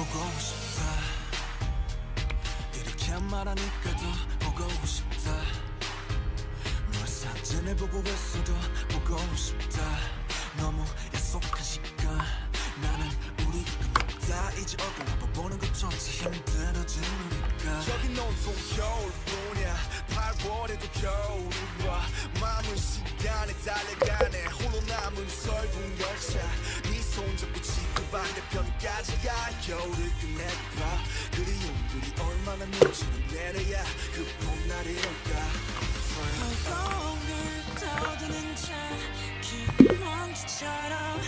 보고 싶다. 이렇게 말하니까 더 보고 싶다. 너의 사진을 보고 있어도 보고 싶다. 너무 약속한 시간 나는 우리가 없다. 이제 얼굴 한번 보는 것조차 힘들어진 우리가. 여긴 온통 겨울뿐이야. 8월에도 겨울이 와. 마음은 시간에 달려가네. 홀로 남은 설국 열차. 네 손잡고 지구 반대편까지야. 겨울을 끝내봐. 그리움들이 얼마나 눈치를 내려야 그 봄날이 올까. 거울을 떠드는 자 긴 먼지처럼